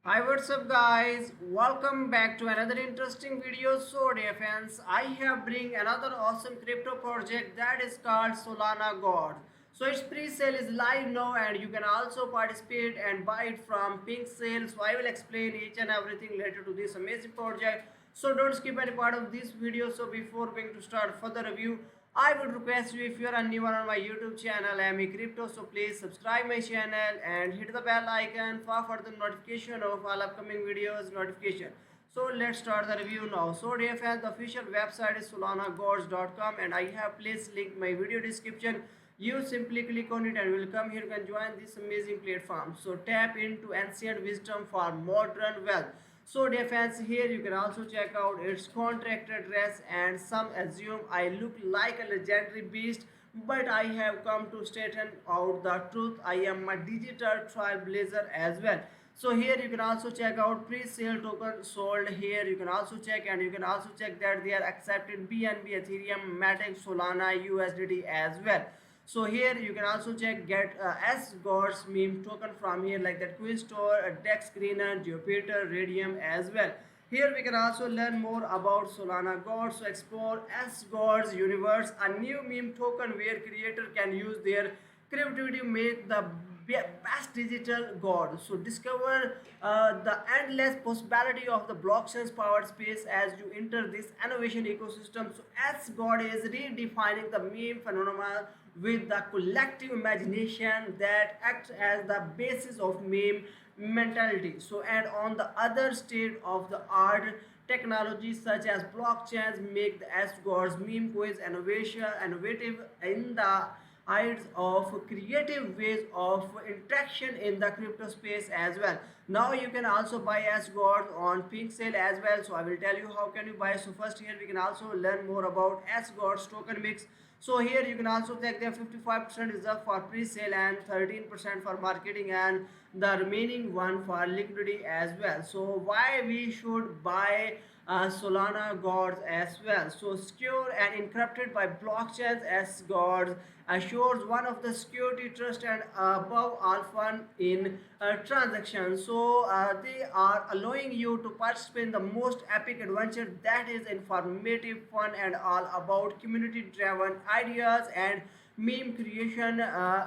Hi, what's up guys? Welcome back to another interesting video. So dear fans, I have bring another awesome crypto project that is called Solana God. So its pre-sale is live now and you can also participate and buy it from Pink Sale. So I will explain each and everything related to this amazing project. So don't skip any part of this video. So before going to start further review, I would request you if you are new on my YouTube channel Ami Crypto, so please subscribe my channel and hit the bell icon for further notification of all upcoming videos notification. So let's start the review now. So dear fans, the official website is solanagods.com and I have placed link my video description. You simply click on it and will come here and join this amazing platform. So tap into ancient wisdom for modern wealth. So dear fans, here you can also check out its contract address, and some assume I look like a legendary beast, but I have come to straighten out the truth. I am a digital trailblazer as well. So here you can also check out pre-sale token sold. Here you can also check, and you can also check that they are accepted BNB, Ethereum, Matic, Solana, USDT as well. So here you can also check get S Gods meme token from here, like that Quiz Store, Dex Screener, Jupiter, Radium as well. Here we can also learn more about Solana Gods. So explore S Gods universe, a new meme token where creator can use their creativity to make the best digital god. So discover the endless possibility of the blockchain's powered space as you enter this innovation ecosystem. So as god is redefining the meme phenomenon with the collective imagination that acts as the basis of meme mentality. So and on the other state of the art technologies such as blockchains make the S gods meme quiz innovative in the ideas of creative ways of interaction in the crypto space as well. Now you can also buy as god on pink sale as well. So I will tell you how can you buy. So first here we can also learn more about as god's token mix. So here you can also take their 55% reserve for pre-sale and 13% for marketing and the remaining one for liquidity as well. So why we should buy Solana gods as well. So secure and encrypted by blockchains as gods assures one of the security trust and above all fun in transactions. So they are allowing you to participate in the most epic adventure that is informative, fun, and all about community-driven ideas and meme creation.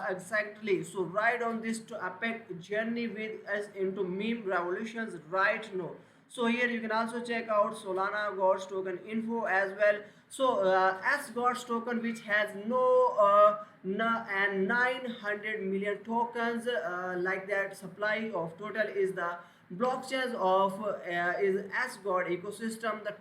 Exactly. So ride on this to epic journey with us into meme revolutions right now. So here you can also check out Solana Gods token info as well. So as Gods token which has and 900 million tokens, like that supply of total is the blockchains of is as God ecosystem. The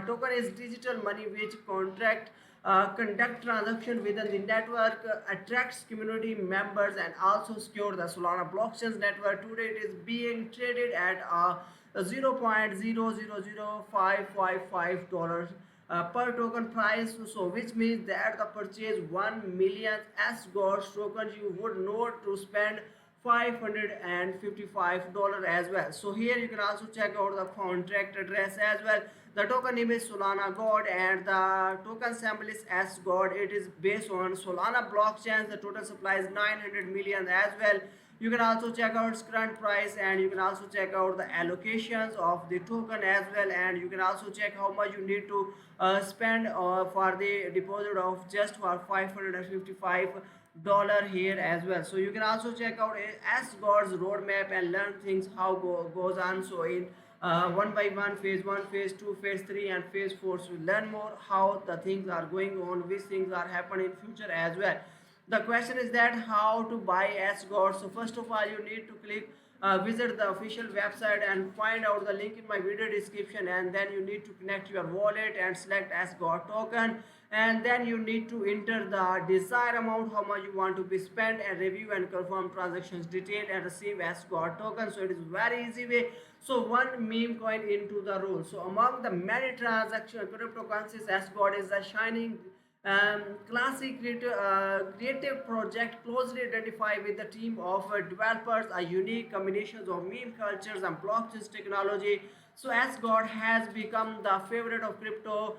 token is digital money which contract conduct transaction within the network, attracts community members and also secure the Solana blockchains network. Today it is being traded at 0.000555 dollars per token price. So which means that the purchase 1 million S gold tokens you would not to spend $555 as well. So here you can also check out the contract address as well. The token name is Solana God and the token symbol is S God. It is based on Solana blockchains. The total supply is 900 million as well. You can also check out its current price and you can also check out the allocations of the token as well, and you can also check how much you need to spend for the deposit of just for $555 here as well. So you can also check out as God's roadmap and learn things how goes on. So in one by one, phase 1, phase 2, phase 3 and phase 4. So learn more how the things are going on, which things are happening in future as well. The question is that how to buy S God. So first of all you need to click visit the official website and find out the link in my video description, and then you need to connect your wallet and select as God token, and then you need to enter the desired amount how much you want to be spent and review and confirm transactions detail and receive as God token. So it is very easy way. So one meme coin into the role. So among the many transaction cryptocurrencies as God is the shining Classic creative project closely identify with the team of developers a unique combinations of meme cultures and blockchain technology. So as God has become the favorite of crypto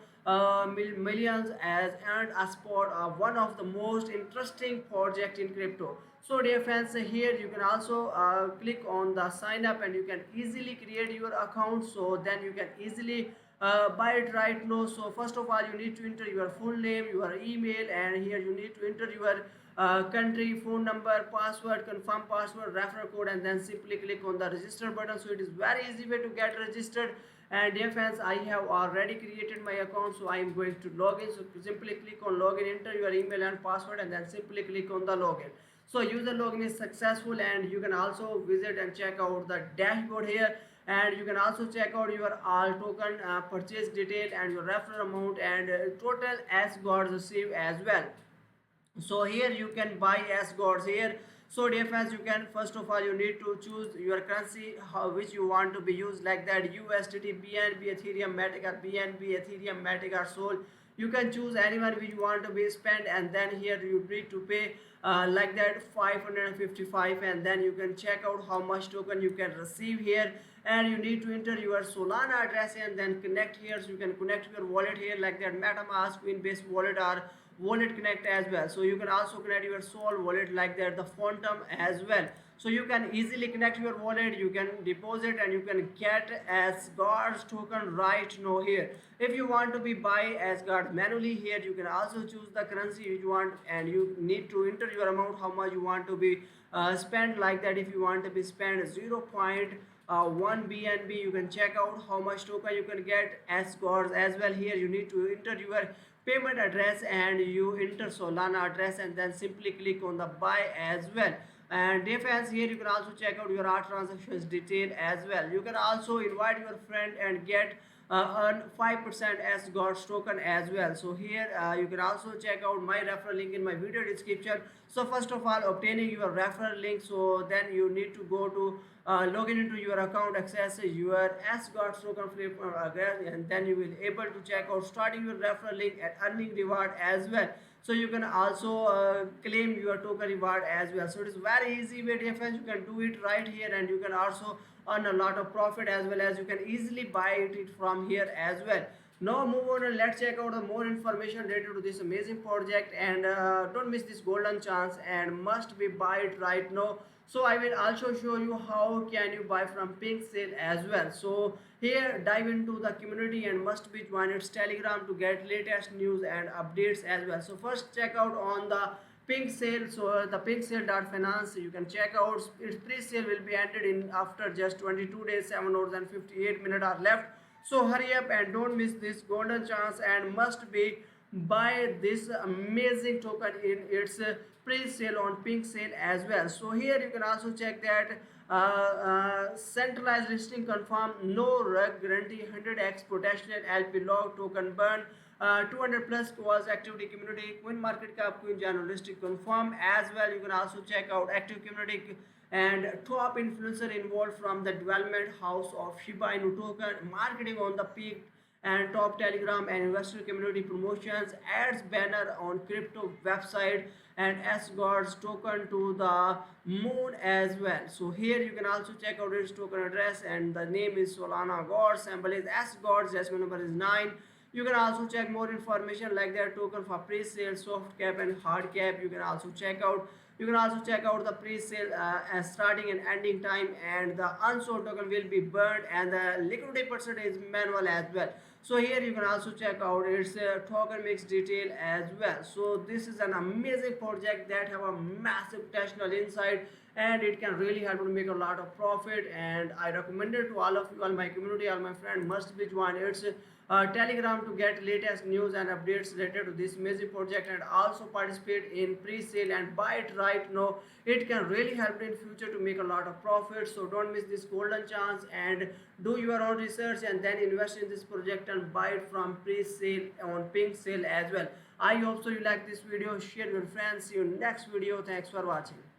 millions as earned a spot of one of the most interesting project in crypto. So dear friends, here you can also click on the sign up and you can easily create your account. So then you can easily buy it right now. So first of all you need to enter your full name, your email, and here you need to enter your country, phone number, password, confirm password, referral code, and then simply click on the register button. So it is very easy way to get registered. And dear friends, I have already created my account, so I am going to log in. So simply click on login, enter your email and password, and then simply click on the login. So user login is successful, and you can also visit and check out the dashboard here, and you can also check out your all token purchase detail and your referral amount and total as gods received as well. So here you can buy as gods here. So dear friends, you can first of all you need to choose your currency how which you want to be used, like that USDT, BNB, Ethereum, Matic, or BNB, Ethereum, Matic, or Sol. You can choose anyone which you want to be spent, and then here you need to pay like that 555, and then you can check out how much token you can receive here. And you need to enter your Solana address and then connect here. So you can connect your wallet here, like that MetaMask, Coinbase wallet, or wallet connect as well. So you can also connect your Sol wallet, like that the Phantom as well. So you can easily connect your wallet, you can deposit, and you can get as guards token right now here. If you want to be buy as guard manually, here you can also choose the currency you want, and you need to enter your amount how much you want to be spend, like that. If you want to be spend 0.1 BNB, you can check out how much token you can get as guards as well. Here you need to enter your payment address and you enter Solana address, and then simply click on the buy as well. And if as here you can also check out your art transactions detail as well. You can also invite your friend and get earn 5% as God's token as well. So here you can also check out my referral link in my video description. So first of all, obtaining your referral link, so then you need to go to login into your account, access your S God's token free and then you will able to check out starting your referral link and earning reward as well. So you can also claim your token reward as well. So it is very easy way, dear friends. You can do it right here, and you can also earn a lot of profit, as well as you can easily buy it from here as well. Now move on and let's check out the more information related to this amazing project, and don't miss this golden chance and must be buy it right now. So I will also show you how can you buy from Pink Sale as well. So here dive into the community and must be join its Telegram to get latest news and updates as well. So first check out on the Pink Sale. So the Pink Sale.finance, you can check out its pre-sale will be ended in after just 22 days, 7 hours and 58 minutes are left. So hurry up and don't miss this golden chance and must be buy this amazing token in its pre-sale on Pink Sale as well. So here you can also check that centralized listing confirm, no rug guarantee, 100x potential LP log token burn, 200 plus cause activity community, Coin Market Cap, Coin General listing confirm as well. You can also check out active community and top influencer involved from the development house of Shiba Inu token, marketing on the peak and top Telegram and investor community promotions, ads banner on crypto website, and S Gods token to the moon as well. So here you can also check out its token address, and the name is Solana Gods, symbol is S Gods, decimal number is 9. You can also check more information like their token for pre-sale, soft cap and hard cap. You can also check out the pre-sale starting and ending time, and the unsold token will be burned, and the liquidity percentage is manual as well. So here you can also check out its token mix detail as well. So this is an amazing project that have a massive potential inside, and it can really help to make a lot of profit. And I recommend it to all of you, all my community, all my friends must be join its Telegram to get latest news and updates related to this amazing project, and also participate in pre-sale and buy it right now. It can really help in future to make a lot of profit. So don't miss this golden chance and do your own research and then invest in this project and buy it from pre-sale on Pink Sale as well. I hope so you like this video. Share with your friends. See you next video. Thanks for watching.